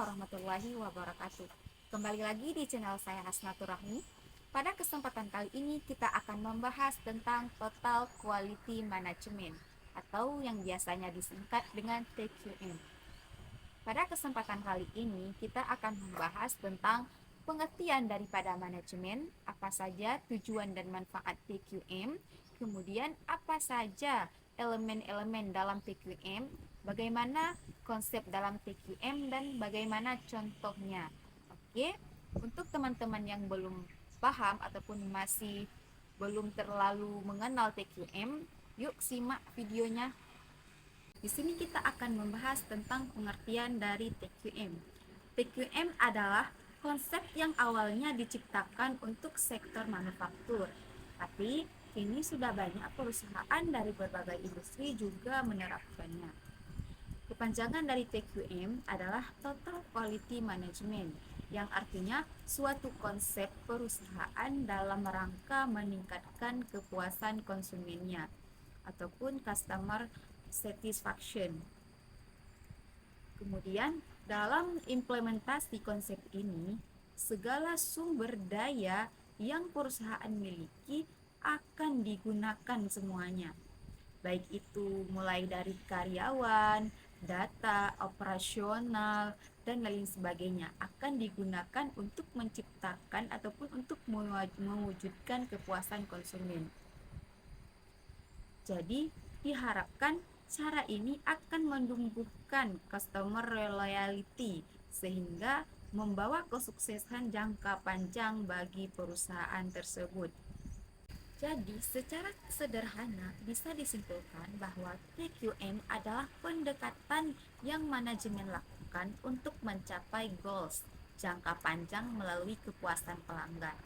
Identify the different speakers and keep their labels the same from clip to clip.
Speaker 1: warahmatullahi wabarakatuh. Kembali lagi di channel saya Hasnatur Rahmi. Pada kesempatan kali ini kita akan membahas tentang Total Quality Management atau yang biasanya disingkat dengan TQM. Pada kesempatan kali ini kita akan membahas tentang pengertian daripada manajemen, apa saja tujuan dan manfaat TQM, kemudian apa saja elemen-elemen dalam TQM, bagaimana konsep dalam TQM, dan bagaimana contohnya. Oke, untuk teman-teman yang belum paham ataupun masih belum terlalu mengenal TQM, yuk simak videonya. Di sini kita akan membahas tentang pengertian dari TQM. TQM adalah konsep yang awalnya diciptakan untuk sektor manufaktur, tapi kini sudah banyak perusahaan dari berbagai industri juga menerapkannya. Kepanjangan dari TQM adalah Total Quality Management, yang artinya suatu konsep perusahaan dalam rangka meningkatkan kepuasan konsumennya ataupun customer satisfaction. Kemudian, dalam implementasi konsep ini, segala sumber daya yang perusahaan miliki akan digunakan semuanya, baik itu mulai dari karyawan, data, operasional, dan lain sebagainya akan digunakan untuk menciptakan ataupun untuk mewujudkan kepuasan konsumen. Jadi, diharapkan cara ini akan menumbuhkan customer loyalty sehingga membawa kesuksesan jangka panjang bagi perusahaan tersebut. Jadi, secara sederhana bisa disimpulkan bahwa TQM adalah pendekatan yang manajemen lakukan untuk mencapai goals jangka panjang melalui kepuasan pelanggan.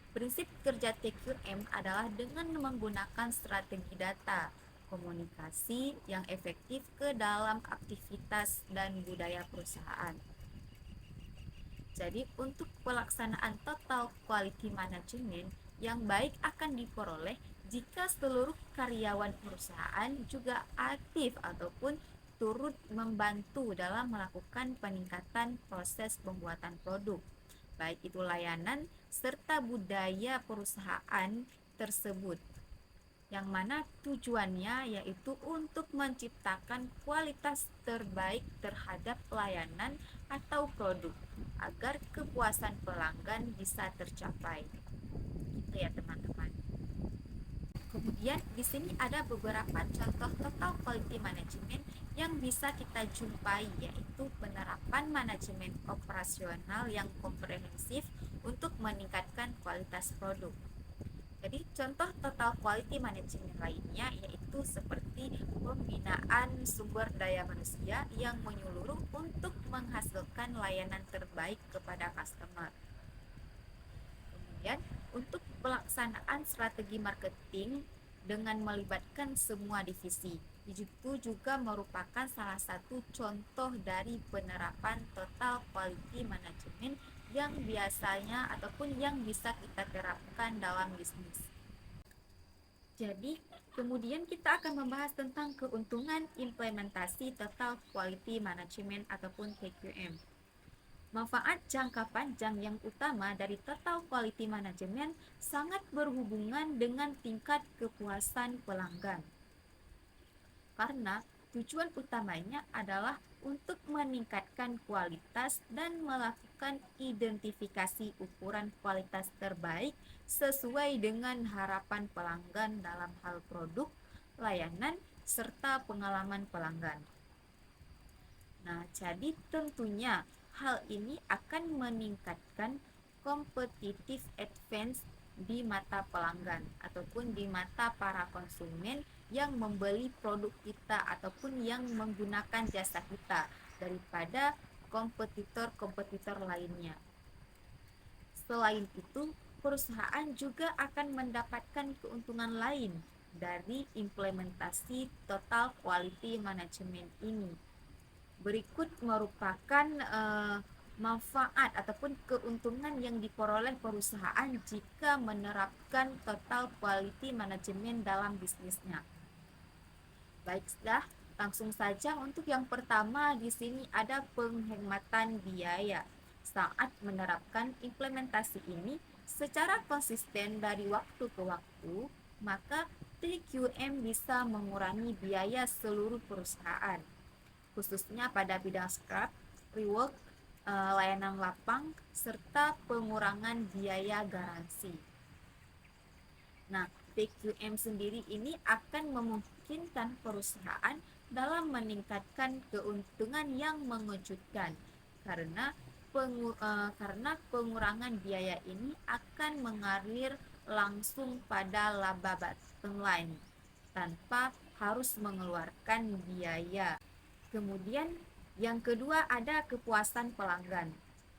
Speaker 1: Prinsip kerja TQM adalah dengan menggunakan strategi data, komunikasi yang efektif ke dalam aktivitas dan budaya perusahaan. Jadi, untuk pelaksanaan total quality management yang baik akan diperoleh jika seluruh karyawan perusahaan juga aktif ataupun turut membantu dalam melakukan peningkatan proses pembuatan produk, baik itu layanan serta budaya perusahaan tersebut, yang mana tujuannya yaitu untuk menciptakan kualitas terbaik terhadap layanan atau produk agar kepuasan pelanggan bisa tercapai. Gitu ya teman-teman. Kemudian di sini ada beberapa contoh total quality management yang bisa kita jumpai, yaitu penerapan manajemen operasional yang komprehensif untuk meningkatkan kualitas produk. Jadi contoh total quality management lainnya yaitu seperti pembinaan sumber daya manusia yang menyeluruh untuk menghasilkan layanan terbaik kepada customer. Kemudian untuk pelaksanaan strategi marketing dengan melibatkan semua divisi, itu juga merupakan salah satu contoh dari penerapan total quality management yang biasanya ataupun yang bisa kita terapkan dalam bisnis. Jadi, kemudian kita akan membahas tentang keuntungan implementasi total quality management ataupun TQM. Manfaat jangka panjang yang utama dari total quality management sangat berhubungan dengan tingkat kepuasan pelanggan. Karena tujuan utamanya adalah untuk meningkatkan kualitas dan melakukan identifikasi ukuran kualitas terbaik sesuai dengan harapan pelanggan dalam hal produk, layanan, serta pengalaman pelanggan. Nah, jadi tentunya hal ini akan meningkatkan competitive advantage di mata pelanggan ataupun di mata para konsumen yang membeli produk kita ataupun yang menggunakan jasa kita daripada kompetitor-kompetitor lainnya. Selain itu, perusahaan juga akan mendapatkan keuntungan lain dari implementasi total quality management ini. Berikut merupakan manfaat ataupun keuntungan yang diperoleh perusahaan jika menerapkan total quality management dalam bisnisnya. Baiklah, Langsung saja untuk yang pertama di sini ada penghematan biaya. Saat menerapkan implementasi ini secara konsisten dari waktu ke waktu, maka TQM bisa mengurangi biaya seluruh perusahaan, khususnya pada bidang scrap, rework, layanan lapang, serta pengurangan biaya garansi. Nah, TQM sendiri ini akan memungkinkan perusahaan dalam meningkatkan keuntungan yang mengejutkan karena pengurangan biaya ini akan mengalir langsung pada laba bottom line tanpa harus mengeluarkan biaya. Kemudian yang kedua ada kepuasan pelanggan.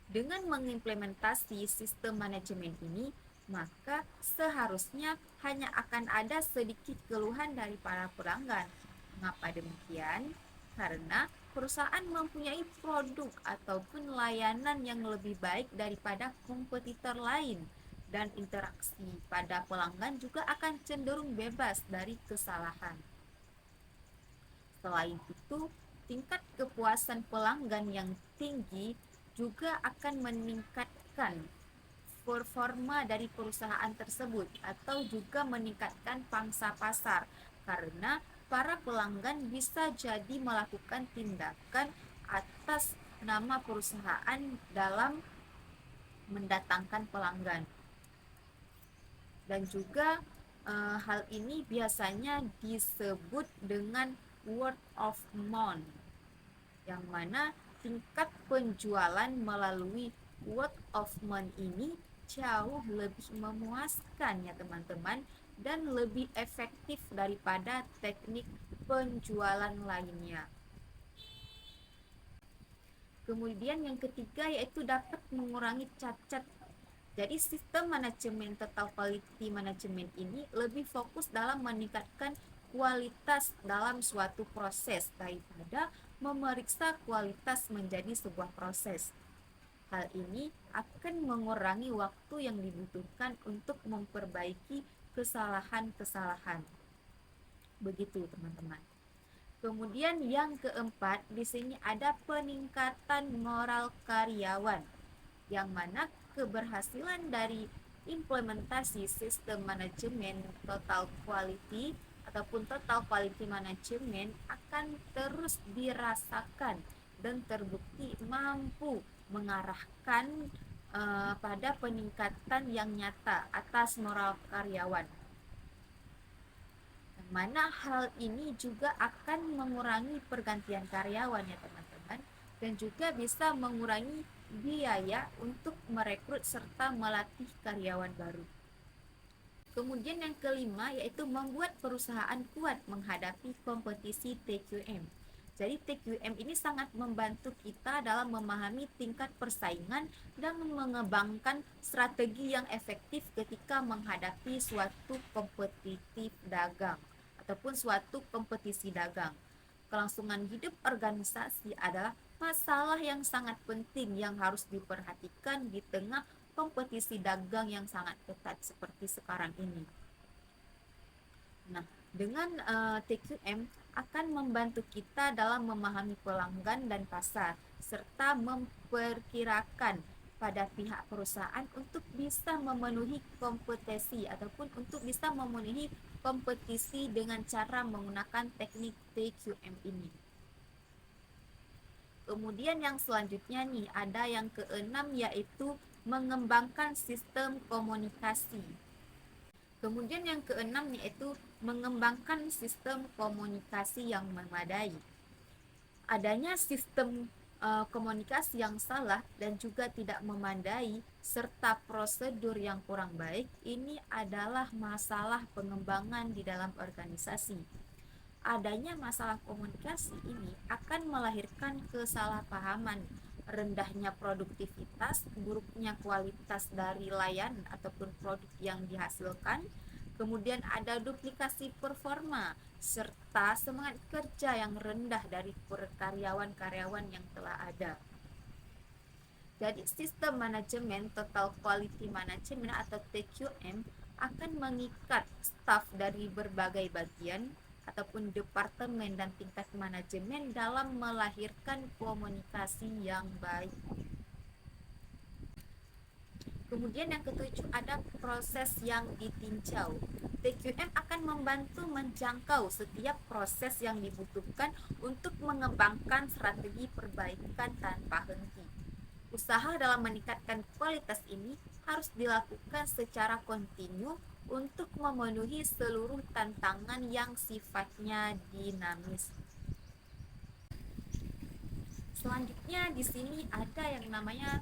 Speaker 1: Dengan mengimplementasi sistem manajemen ini, maka seharusnya hanya akan ada sedikit keluhan dari para pelanggan. Mengapa demikian? Karena perusahaan mempunyai produk ataupun layanan yang lebih baik daripada kompetitor lain, dan interaksi pada pelanggan juga akan cenderung bebas dari kesalahan. Selain itu, tingkat kepuasan pelanggan yang tinggi juga akan meningkatkan performa dari perusahaan tersebut atau juga meningkatkan pangsa pasar, karena para pelanggan bisa jadi melakukan tindakan atas nama perusahaan dalam mendatangkan pelanggan. Dan juga hal ini biasanya disebut dengan word of mouth, yang mana tingkat penjualan melalui word of mouth ini jauh lebih memuaskan ya teman-teman, dan lebih efektif daripada teknik penjualan lainnya. Kemudian yang ketiga yaitu dapat mengurangi cacat. Jadi sistem manajemen total quality management ini lebih fokus dalam meningkatkan kualitas dalam suatu proses daripada memeriksa kualitas menjadi sebuah proses. Hal ini akan mengurangi waktu yang dibutuhkan untuk memperbaiki kesalahan-kesalahan. Begitu teman-teman. Kemudian yang keempat, di sini ada peningkatan moral karyawan, yang mana keberhasilan dari implementasi sistem manajemen total quality ataupun total quality management akan terus dirasakan dan terbukti mampu mengarahkan pada peningkatan yang nyata atas moral karyawan, mana hal ini juga akan mengurangi pergantian karyawan ya teman-teman, dan juga bisa mengurangi biaya untuk merekrut serta melatih karyawan baru. Kemudian yang kelima yaitu membuat perusahaan kuat menghadapi kompetisi TQM. Jadi TQM ini sangat membantu kita dalam memahami tingkat persaingan dan mengembangkan strategi yang efektif ketika menghadapi suatu kompetitif dagang ataupun suatu kompetisi dagang. Kelangsungan hidup organisasi adalah masalah yang sangat penting yang harus diperhatikan di tengah kompetisi dagang yang sangat ketat seperti sekarang ini. Nah, dengan TQM akan membantu kita dalam memahami pelanggan dan pasar, serta memperkirakan pada pihak perusahaan untuk bisa memenuhi kompetisi ataupun untuk bisa memenuhi kompetisi dengan cara menggunakan teknik TQM ini. Kemudian yang selanjutnya nih, ada yang keenam yaitu mengembangkan sistem komunikasi. Kemudian yang keenam yaitu mengembangkan sistem komunikasi yang memadai. Adanya sistem komunikasi yang salah dan juga tidak memadai serta prosedur yang kurang baik ini adalah masalah pengembangan di dalam organisasi. Adanya masalah komunikasi ini akan melahirkan kesalahpahaman, rendahnya produktivitas, buruknya kualitas dari layanan ataupun produk yang dihasilkan, kemudian ada duplikasi performa, serta semangat kerja yang rendah dari karyawan-karyawan yang telah ada. Jadi sistem manajemen total quality management atau TQM akan mengikat staf dari berbagai bagian ataupun departemen dan tingkat manajemen dalam melahirkan komunikasi yang baik. Kemudian yang ketujuh ada proses yang ditinjau. TQM akan membantu menjangkau setiap proses yang dibutuhkan untuk mengembangkan strategi perbaikan tanpa henti. Usaha dalam meningkatkan kualitas ini harus dilakukan secara kontinu untuk memenuhi seluruh tantangan yang sifatnya dinamis. Selanjutnya di sini ada yang namanya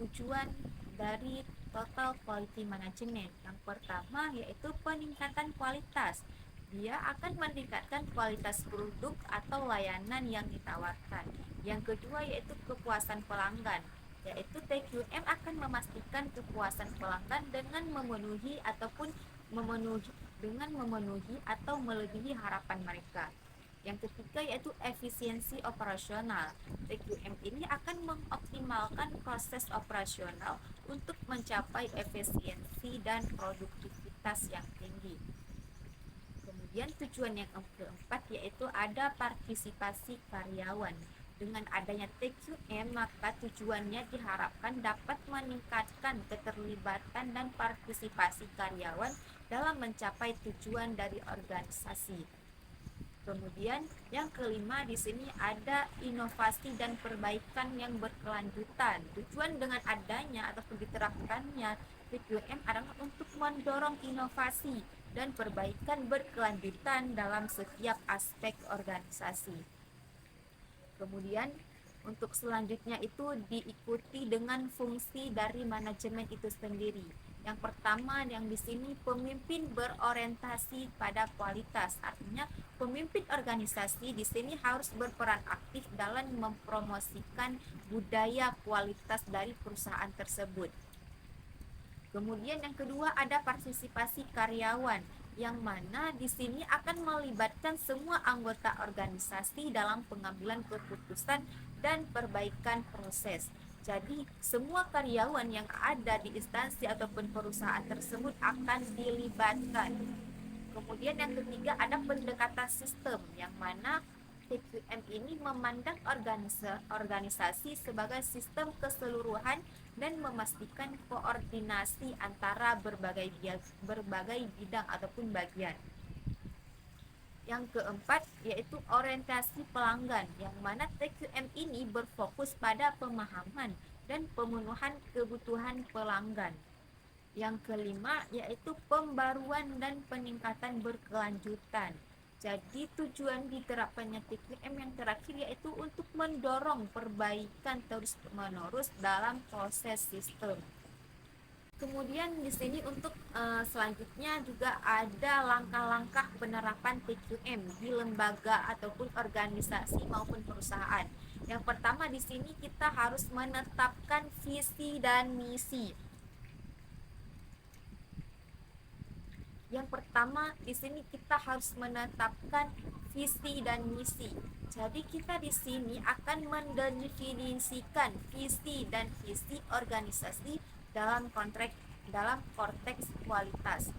Speaker 1: tujuan dari Total Quality Management. Yang pertama yaitu peningkatan kualitas. Dia akan meningkatkan kualitas produk atau layanan yang ditawarkan. Yang kedua yaitu kepuasan pelanggan, yaitu TQM akan memastikan kepuasan pelanggan dengan memenuhi atau melebihi harapan mereka. Yang ketiga yaitu efisiensi operasional. TQM ini akan mengoptimalkan proses operasional untuk mencapai efisiensi dan produktivitas yang tinggi. Kemudian tujuan yang keempat yaitu ada partisipasi karyawan. Dengan adanya TQM, maka tujuannya diharapkan dapat meningkatkan keterlibatan dan partisipasi karyawan dalam mencapai tujuan dari organisasi. Kemudian yang kelima di sini ada inovasi dan perbaikan yang berkelanjutan. Tujuan dengan adanya ataupun diterapkannya TQM adalah untuk mendorong inovasi dan perbaikan berkelanjutan dalam setiap aspek organisasi. Kemudian untuk selanjutnya itu diikuti dengan fungsi dari manajemen itu sendiri. Yang pertama yang di sini pemimpin berorientasi pada kualitas. Artinya pemimpin organisasi di sini harus berperan aktif dalam mempromosikan budaya kualitas dari perusahaan tersebut. Kemudian yang kedua ada partisipasi karyawan, yang mana di sini akan melibatkan semua anggota organisasi dalam pengambilan keputusan dan perbaikan proses. Jadi semua karyawan yang ada di instansi ataupun perusahaan tersebut akan dilibatkan. Kemudian yang ketiga ada pendekatan sistem, yang mana TQM ini memandang organisasi sebagai sistem keseluruhan dan memastikan koordinasi antara berbagai bidang ataupun bagian. Yang keempat yaitu orientasi pelanggan, yang mana TQM ini berfokus pada pemahaman dan pemenuhan kebutuhan pelanggan. Yang kelima yaitu pembaruan dan peningkatan berkelanjutan. Jadi tujuan diterapkannya TQM yang terakhir yaitu untuk mendorong perbaikan terus-menerus dalam proses sistem. Kemudian di sini untuk selanjutnya juga ada langkah-langkah penerapan TQM di lembaga ataupun organisasi maupun perusahaan. Yang pertama di sini kita harus menetapkan visi dan misi. Yang pertama di sini kita harus menetapkan visi dan misi. Jadi kita di sini akan mendefinisikan visi dan visi organisasi dalam konteks kualitas.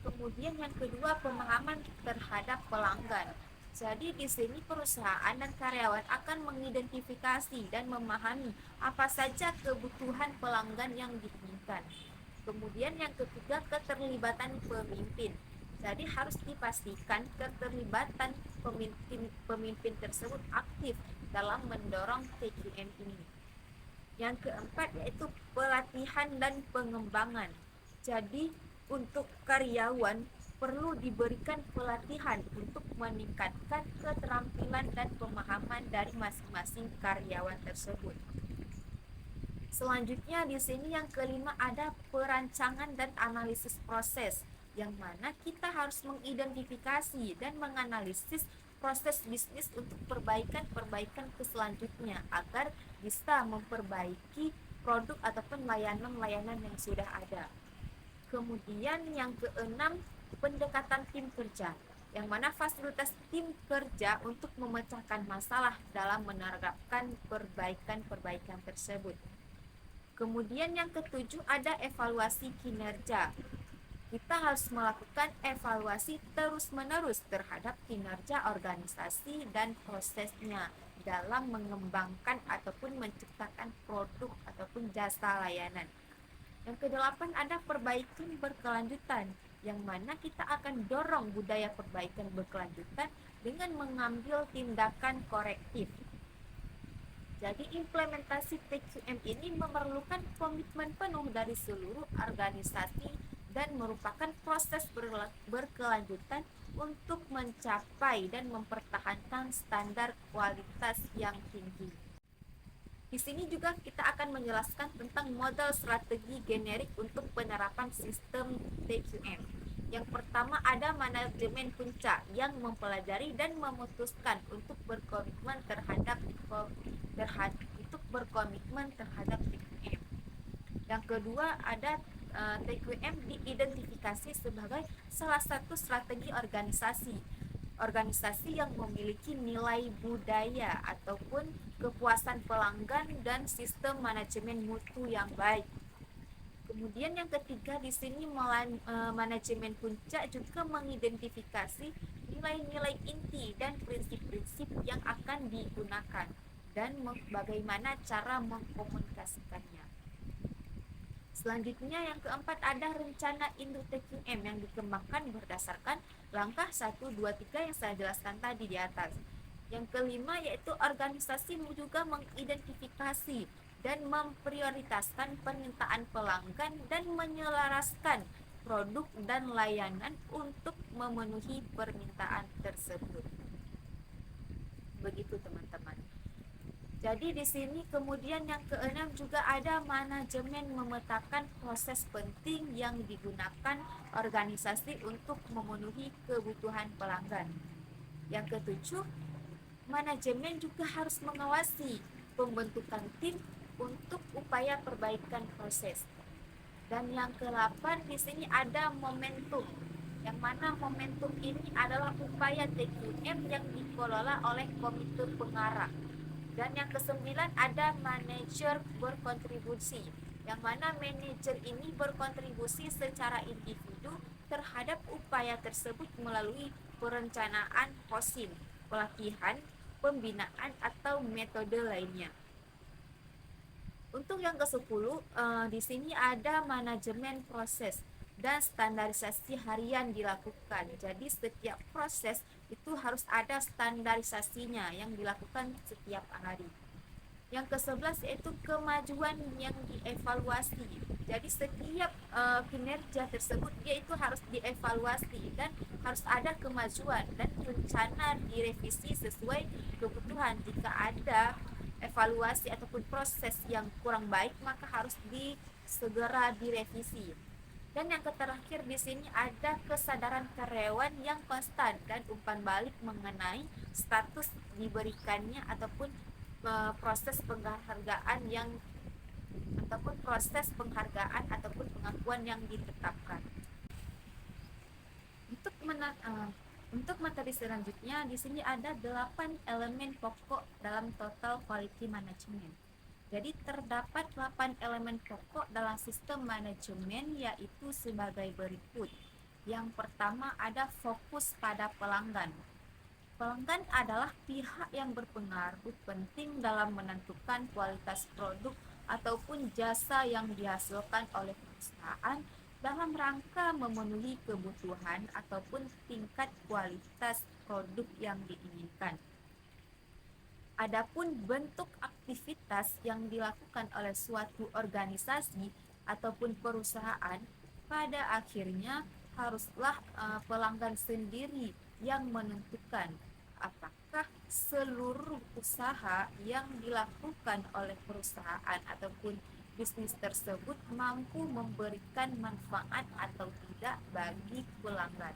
Speaker 1: Kemudian yang kedua pemahaman terhadap pelanggan. Jadi di sini perusahaan dan karyawan akan mengidentifikasi dan memahami apa saja kebutuhan pelanggan yang diinginkan. Kemudian yang ketiga keterlibatan pemimpin. Jadi harus dipastikan keterlibatan pemimpin tersebut aktif dalam mendorong TQM ini. Yang keempat yaitu pelatihan dan pengembangan. Jadi untuk karyawan perlu diberikan pelatihan untuk meningkatkan keterampilan dan pemahaman dari masing-masing karyawan tersebut. Selanjutnya di sini yang kelima ada perancangan dan analisis proses, yang mana kita harus mengidentifikasi dan menganalisis proses bisnis untuk perbaikan selanjutnya agar bisa memperbaiki produk ataupun layanan yang sudah ada. Kemudian yang keenam pendekatan tim kerja, yang mana fasilitas tim kerja untuk memecahkan masalah dalam menerapkan perbaikan tersebut. Kemudian yang ketujuh ada evaluasi kinerja. kita harus melakukan evaluasi terus-menerus terhadap kinerja organisasi dan prosesnya dalam mengembangkan ataupun menciptakan produk ataupun jasa layanan. Yang kedelapan ada perbaikan berkelanjutan, yang mana kita akan dorong budaya perbaikan berkelanjutan dengan mengambil tindakan korektif. Jadi implementasi TQM ini memerlukan komitmen penuh dari seluruh organisasi dan merupakan proses berkelanjutan untuk mencapai dan mempertahankan standar kualitas yang tinggi. Di sini juga kita akan menjelaskan tentang model strategi generik untuk penerapan sistem TQM. Yang pertama ada manajemen puncak yang mempelajari dan memutuskan untuk berkomitmen terhadap TQM. Yang kedua ada TQM diidentifikasi sebagai salah satu strategi organisasi yang memiliki nilai budaya ataupun kepuasan pelanggan dan sistem manajemen mutu yang baik. Kemudian yang ketiga di sini manajemen puncak juga mengidentifikasi nilai-nilai inti dan prinsip-prinsip yang akan digunakan dan bagaimana cara mengkomunikasikannya. Selanjutnya yang keempat ada rencana induk TQM yang dikembangkan berdasarkan langkah 1, 2, 3 yang saya jelaskan tadi di atas. Yang kelima yaitu organisasi juga mengidentifikasi dan memprioritaskan permintaan pelanggan dan menyelaraskan produk dan layanan untuk memenuhi permintaan tersebut. Begitu teman-teman. Jadi di sini kemudian yang keenam juga ada manajemen memetakan proses penting yang digunakan organisasi untuk memenuhi kebutuhan pelanggan. Yang ketujuh, manajemen juga harus mengawasi pembentukan tim untuk upaya perbaikan proses. Dan yang ke-8 di sini ada momentum. Yang mana momentum ini adalah upaya TQM yang dikelola oleh komite pengarah. Dan yang ke-9 ada manajer berkontribusi, yang mana manajer ini berkontribusi secara individu terhadap upaya tersebut melalui perencanaan POSIM, pelatihan, pembinaan atau metode lainnya. Untuk yang ke-10 di sini ada manajemen proses dan standarisasi harian dilakukan. Jadi setiap proses itu harus ada standarisasinya yang dilakukan setiap hari. Yang ke-11 yaitu kemajuan yang dievaluasi. Jadi setiap kinerja tersebut dia itu harus dievaluasi dan harus ada kemajuan dan rencana direvisi sesuai kebutuhan. Jika ada evaluasi ataupun proses yang kurang baik maka harus segera direvisi. Dan yang terakhir di sini ada kesadaran karyawan yang konstan dan umpan balik mengenai status diberikannya ataupun proses penghargaan ataupun pengakuan yang ditetapkan. Untuk materi selanjutnya di sini ada 8 elemen pokok dalam total quality management. Jadi terdapat 8 elemen pokok dalam sistem manajemen yaitu sebagai berikut. Yang pertama ada fokus pada pelanggan. Pelanggan adalah pihak yang berpengaruh penting dalam menentukan kualitas produk ataupun jasa yang dihasilkan oleh perusahaan dalam rangka memenuhi kebutuhan ataupun tingkat kualitas produk yang diinginkan. Adapun bentuk aktivitas yang dilakukan oleh suatu organisasi ataupun perusahaan, pada akhirnya haruslah pelanggan sendiri yang menentukan apakah seluruh usaha yang dilakukan oleh perusahaan ataupun bisnis tersebut mampu memberikan manfaat atau tidak bagi pelanggan.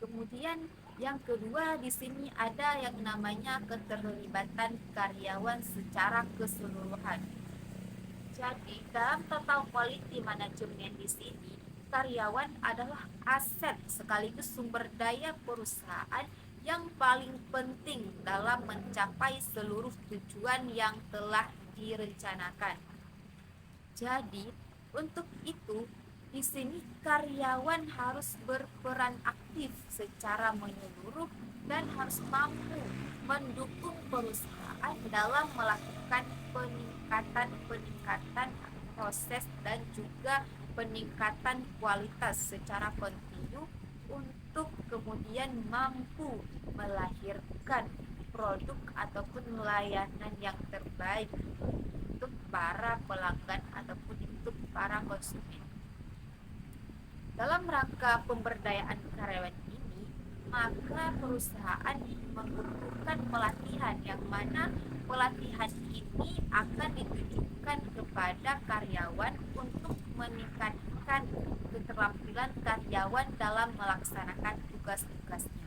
Speaker 1: Kemudian yang kedua di sini ada yang namanya keterlibatan karyawan secara keseluruhan. Jadi dalam total quality management di sini karyawan adalah aset sekaligus sumber daya perusahaan yang paling penting dalam mencapai seluruh tujuan yang telah direncanakan. Jadi untuk itu Di sini karyawan harus berperan aktif secara menyeluruh dan harus mampu mendukung perusahaan dalam melakukan peningkatan proses dan juga peningkatan kualitas secara kontinu untuk kemudian mampu melahirkan produk ataupun layanan yang terbaik untuk para pelanggan ataupun untuk para konsumen. Dalam rangka pemberdayaan karyawan ini, maka perusahaan membutuhkan pelatihan yang mana pelatihan ini akan ditujukan kepada karyawan untuk meningkatkan keterampilan karyawan dalam melaksanakan tugas-tugasnya.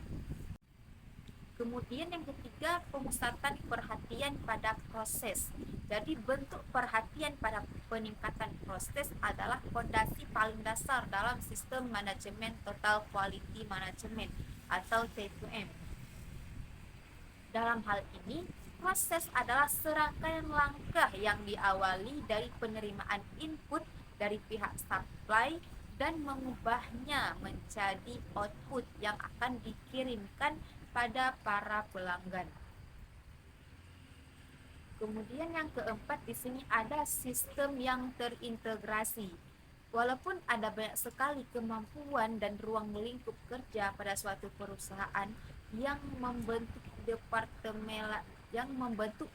Speaker 1: Kemudian yang ketiga, pemusatan perhatian pada proses. Jadi bentuk perhatian pada peningkatan proses adalah fondasi paling dasar dalam sistem manajemen total quality management atau T2M. Dalam hal ini, proses adalah serangkaian langkah yang diawali dari penerimaan input dari pihak supply dan mengubahnya menjadi output yang akan dikirimkan pada para pelanggan. Kemudian yang keempat, di sini ada sistem yang terintegrasi. Walaupun ada banyak sekali kemampuan dan ruang lingkup kerja pada suatu perusahaan yang membentuk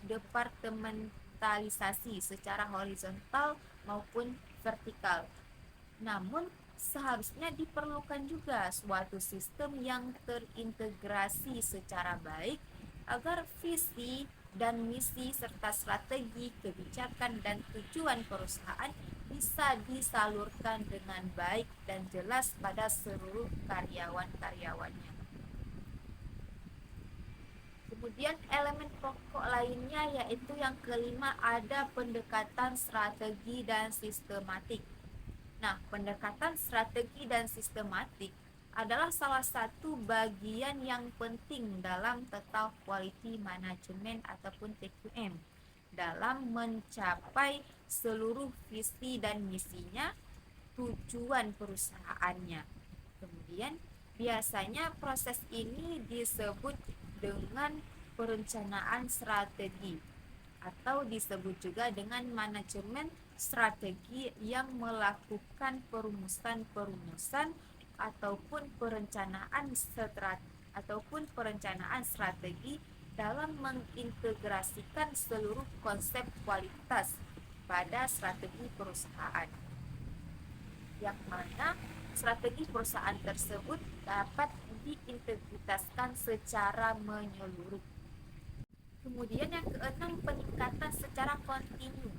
Speaker 1: departementalisasi secara horizontal maupun vertikal. Namun seharusnya diperlukan juga suatu sistem yang terintegrasi secara baik agar visi dan misi serta strategi, kebijakan dan tujuan perusahaan bisa disalurkan dengan baik dan jelas pada seluruh karyawan-karyawannya. Kemudian elemen pokok lainnya yaitu yang kelima, ada pendekatan strategi dan sistematik. Nah, pendekatan strategi dan sistematik adalah salah satu bagian yang penting dalam total quality management ataupun TQM dalam mencapai seluruh visi dan misinya, tujuan perusahaannya. Kemudian biasanya proses ini disebut dengan perencanaan strategi atau disebut juga dengan manajemen strategi yang melakukan perumusan ataupun perencanaan strategi dalam mengintegrasikan seluruh konsep kualitas pada strategi perusahaan, yang mana strategi perusahaan tersebut dapat diintegritaskan secara menyeluruh. Kemudian yang keenam, peningkatan secara kontinu.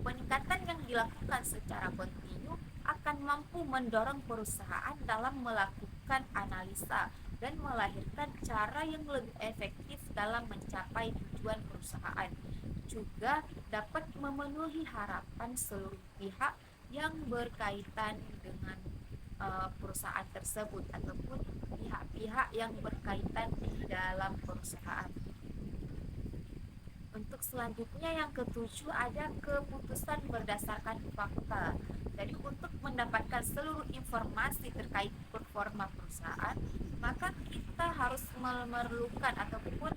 Speaker 1: Peningkatan yang dilakukan secara kontinu akan mampu mendorong perusahaan dalam melakukan analisa dan melahirkan cara yang lebih efektif dalam mencapai tujuan perusahaan. Juga dapat memenuhi harapan seluruh pihak yang berkaitan dengan perusahaan tersebut ataupun pihak-pihak yang berkaitan di dalam perusahaan. Untuk selanjutnya yang ketujuh, ada keputusan berdasarkan fakta. Jadi untuk mendapatkan seluruh informasi terkait performa perusahaan, maka kita harus memerlukan ataupun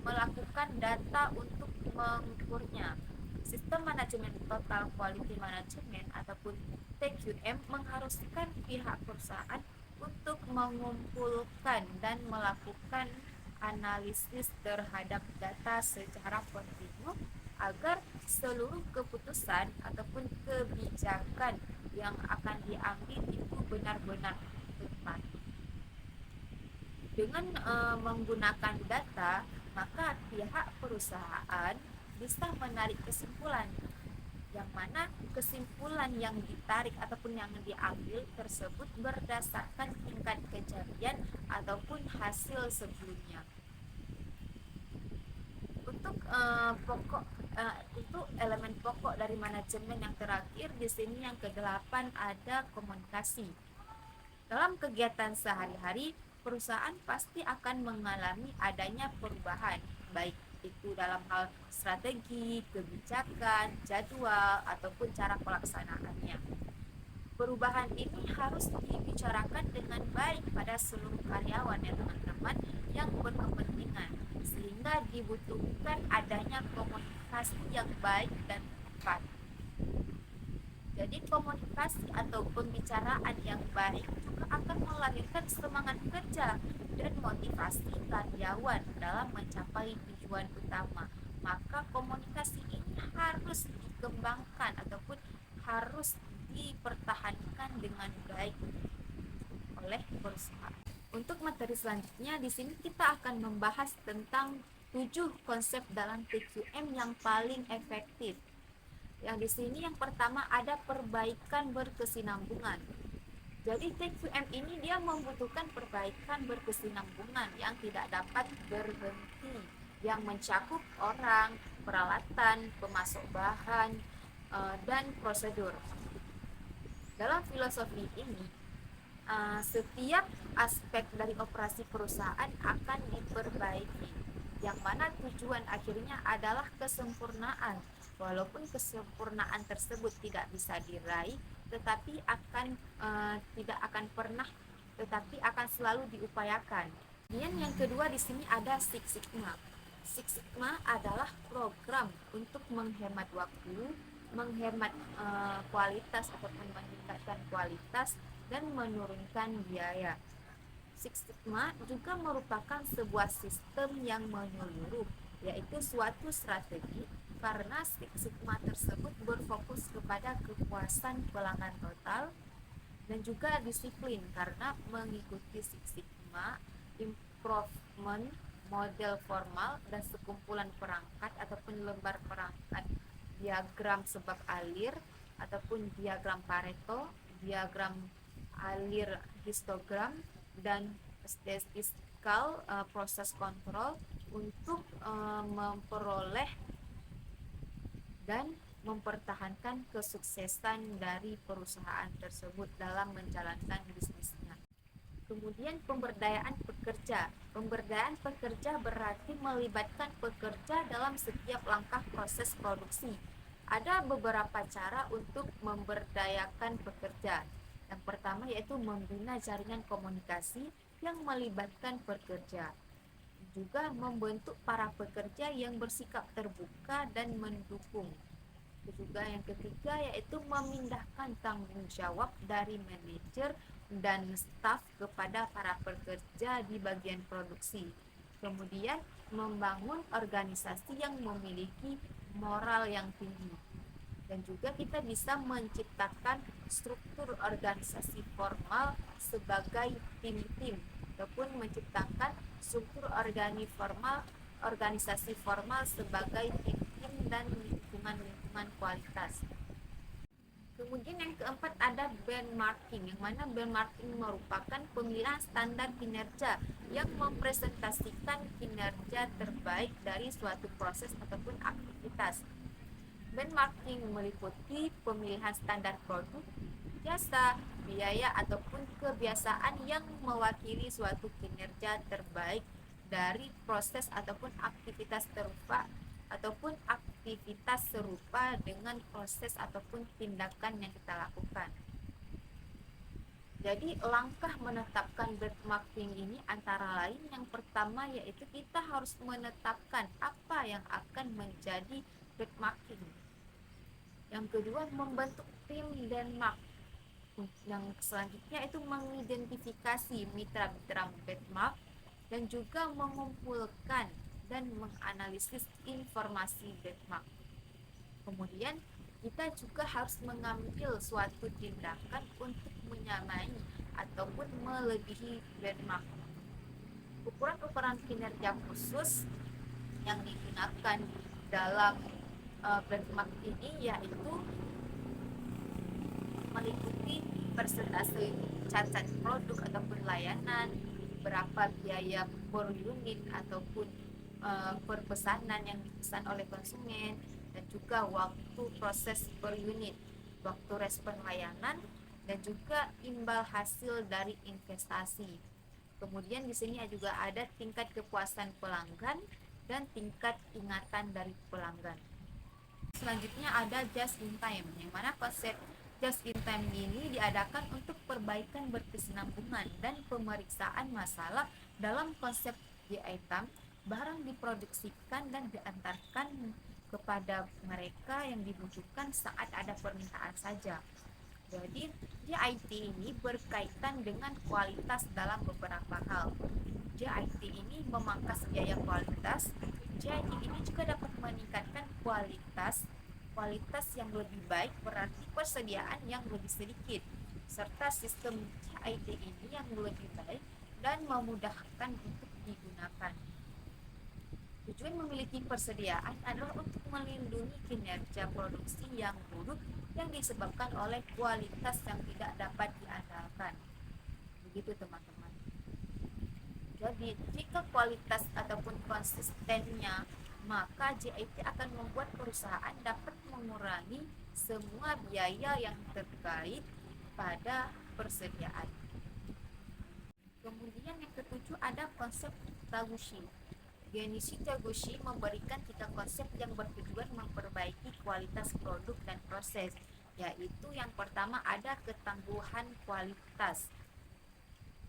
Speaker 1: melakukan data untuk mengukurnya. Sistem manajemen total quality management ataupun TQM mengharuskan pihak perusahaan untuk mengumpulkan dan melakukan analisis terhadap data secara kontinu agar seluruh keputusan ataupun kebijakan yang akan diambil itu benar-benar tepat. Dengan menggunakan data, maka pihak perusahaan bisa menarik kesimpulan, yang mana kesimpulan yang ditarik ataupun yang diambil tersebut berdasarkan tingkat kejadian ataupun hasil sebelumnya. Untuk itu elemen pokok dari manajemen yang terakhir, di sini yang ke-8 ada komunikasi. Dalam kegiatan sehari-hari, perusahaan pasti akan mengalami adanya perubahan, baik itu dalam hal strategi, kebijakan, jadwal, ataupun cara pelaksanaannya. Perubahan ini harus dibicarakan dengan baik pada seluruh karyawan ya teman-teman yang berkepentingan, sehingga dibutuhkan adanya komunikasi yang baik dan tepat. Jadi komunikasi atau pembicaraan yang baik juga akan melahirkan semangat kerja dan motivasi karyawan dalam mencapai tujuan utama. Maka komunikasi ini harus dikembangkan ataupun harus dipertahankan dengan baik oleh perusahaan. Untuk materi selanjutnya di sini kita akan membahas tentang 7 konsep dalam TQM yang paling efektif. Yang di sini yang pertama ada perbaikan berkesinambungan. Jadi TQM ini dia membutuhkan perbaikan berkesinambungan yang tidak dapat berhenti, yang mencakup orang, peralatan, pemasok bahan, dan prosedur. Dalam filosofi ini, setiap aspek dari operasi perusahaan akan diperbaiki, yang mana tujuan akhirnya adalah kesempurnaan. Walaupun kesempurnaan tersebut tidak bisa diraih, tetapi tidak akan pernah, tetapi akan selalu diupayakan. Kemudian yang kedua di sini ada Six Sigma. Six Sigma adalah program untuk menghemat waktu, menghemat kualitas ataupun meningkatkan kualitas dan menurunkan biaya. Six Sigma juga merupakan sebuah sistem yang menyeluruh, yaitu suatu strategi karena Six Sigma tersebut berfokus kepada kepuasan pelanggan total dan juga disiplin karena mengikuti Six Sigma, improvement, model formal, dan sekumpulan perangkat ataupun lembar perangkat, diagram sebab alir ataupun diagram Pareto, diagram alir histogram, dan statistical proses kontrol untuk memperoleh dan mempertahankan kesuksesan dari perusahaan tersebut dalam menjalankan bisnisnya. Kemudian pemberdayaan pekerja. Pemberdayaan pekerja berarti melibatkan pekerja dalam setiap langkah proses produksi. Ada beberapa cara untuk memberdayakan pekerja. Yang pertama yaitu membina jaringan komunikasi yang melibatkan pekerja. Juga membentuk para pekerja yang bersikap terbuka dan mendukung. Juga yang ketiga yaitu memindahkan tanggung jawab dari manajer dan staf kepada para pekerja di bagian produksi. Kemudian membangun organisasi yang memiliki moral yang tinggi. Dan juga kita bisa menciptakan struktur organisasi formal sebagai tim-tim ataupun menciptakan struktur organisasi formal sebagai tim-tim dan lingkungan kualitas. Kemudian yang keempat ada benchmarking, yang mana benchmarking merupakan pemilihan standar kinerja yang mempresentasikan kinerja terbaik dari suatu proses ataupun aktivitas. Benchmarking meliputi pemilihan standar produk, jasa, biaya ataupun kebiasaan yang mewakili suatu kinerja terbaik dari proses ataupun aktivitas serupa dengan proses ataupun tindakan yang kita lakukan. Jadi langkah menetapkan benchmarking ini antara lain yang pertama yaitu kita harus menetapkan apa yang akan menjadi benchmarking. Yang kedua membentuk tim benchmark. Yang selanjutnya itu mengidentifikasi mitra-mitra benchmark dan juga mengumpulkan dan menganalisis informasi benchmark. Kemudian kita juga harus mengambil suatu tindakan untuk menyamai ataupun melebihi benchmark. Ukuran-ukuran kinerja khusus yang digunakan dalam benchmark ini yaitu meliputi persentase cacat produk ataupun layanan, berapa biaya per unit ataupun per pesanan yang dipesan oleh konsumen, dan juga waktu proses per unit, waktu respon layanan, dan juga imbal hasil dari investasi. Kemudian di sini juga ada tingkat kepuasan pelanggan dan tingkat ingatan dari pelanggan. Selanjutnya ada just in time, yang mana konsep Just in time ini diadakan untuk perbaikan berkesinambungan dan pemeriksaan masalah dalam konsep item. Barang diproduksikan dan diantarkan kepada mereka yang dibutuhkan saat ada permintaan saja. Jadi, JIT ini berkaitan dengan kualitas dalam beberapa hal. JIT ini memangkas biaya kualitas. JIT ini juga dapat meningkatkan kualitas yang lebih baik, berarti persediaan yang lebih sedikit, serta sistem JIT ini yang lebih baik dan memudahkan untuk digunakan. Tujuan memiliki persediaan adalah untuk melindungi kinerja produksi yang buruk yang disebabkan oleh kualitas yang tidak dapat diandalkan. Begitu teman-teman. Jadi, jika kualitas ataupun konsistennya, maka JIT akan membuat perusahaan dapat mengurangi semua biaya yang terkait pada persediaan. Kemudian yang ketujuh ada konsep Taguchi. Genishi Taguchi memberikan 3 konsep yang bertujuan memperbaiki kualitas produk dan proses, yaitu yang pertama ada ketangguhan kualitas.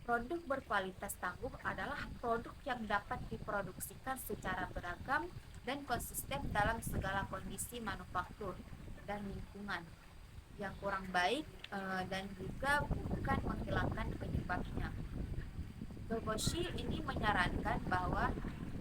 Speaker 1: Produk berkualitas tangguh adalah produk yang dapat diproduksikan secara beragam dan konsisten dalam segala kondisi manufaktur dan lingkungan yang kurang baik dan juga bukan menghilangkan penyebabnya. Togoshi ini menyarankan bahwa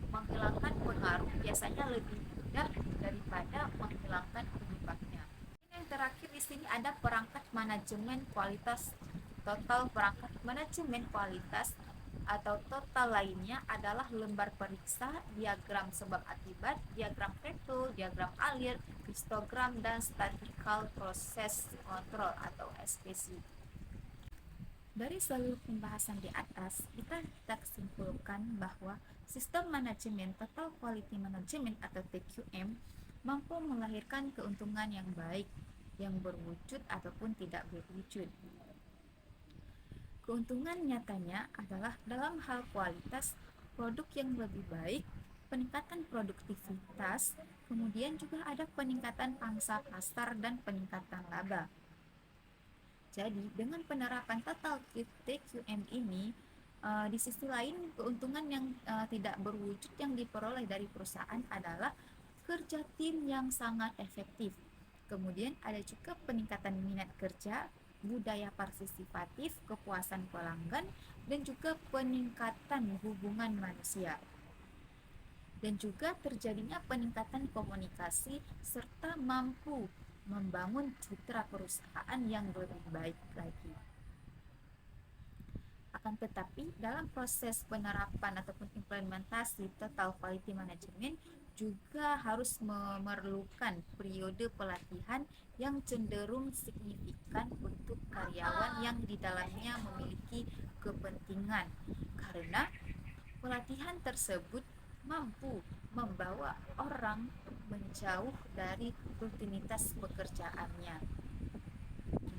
Speaker 1: menghilangkan pengaruh biasanya lebih mudah daripada menghilangkan penyebabnya. Yang terakhir di sini ada perangkat manajemen kualitas total. Perangkat manajemen kualitas atau total lainnya adalah lembar periksa, diagram sebab akibat, diagram Pareto, diagram alir, histogram, dan statistical process control atau SPC. Dari seluruh pembahasan di atas, kita simpulkan bahwa sistem manajemen total quality management atau TQM mampu melahirkan keuntungan yang baik, yang berwujud ataupun tidak berwujud. Keuntungan nyatanya adalah dalam hal kualitas produk yang lebih baik, peningkatan produktivitas, kemudian juga ada peningkatan pangsa pasar dan peningkatan laba. Jadi, dengan penerapan total TQM ini, di sisi lain keuntungan yang tidak berwujud yang diperoleh dari perusahaan adalah kerja tim yang sangat efektif. Kemudian ada juga peningkatan minat kerja, budaya partisipatif, kepuasan pelanggan, dan juga peningkatan hubungan manusia. Dan juga terjadinya peningkatan komunikasi serta mampu membangun citra perusahaan yang lebih baik lagi. Akan tetapi dalam proses penerapan ataupun implementasi total quality management juga harus memerlukan periode pelatihan yang cenderung signifikan untuk karyawan yang di dalamnya memiliki kepentingan, karena pelatihan tersebut mampu membawa orang menjauh dari rutinitas pekerjaannya.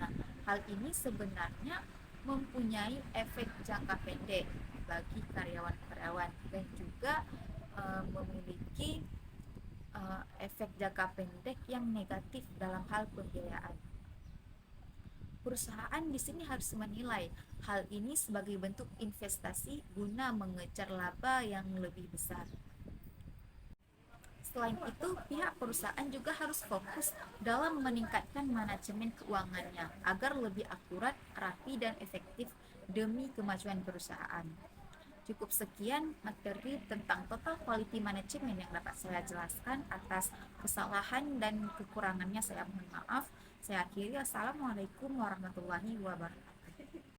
Speaker 1: Nah, hal ini sebenarnya mempunyai efek jangka pendek bagi karyawan-karyawan dan juga memiliki efek jangka pendek yang negatif dalam hal pembiayaan. Perusahaan di sini harus menilai hal ini sebagai bentuk investasi guna mengejar laba yang lebih besar. Selain itu, pihak perusahaan juga harus fokus dalam meningkatkan manajemen keuangannya agar lebih akurat, rapi, dan efektif demi kemajuan perusahaan. Cukup sekian materi tentang total quality management yang dapat saya jelaskan. Atas kesalahan dan kekurangannya saya mohon maaf. Saya akhiri. Assalamualaikum warahmatullahi wabarakatuh.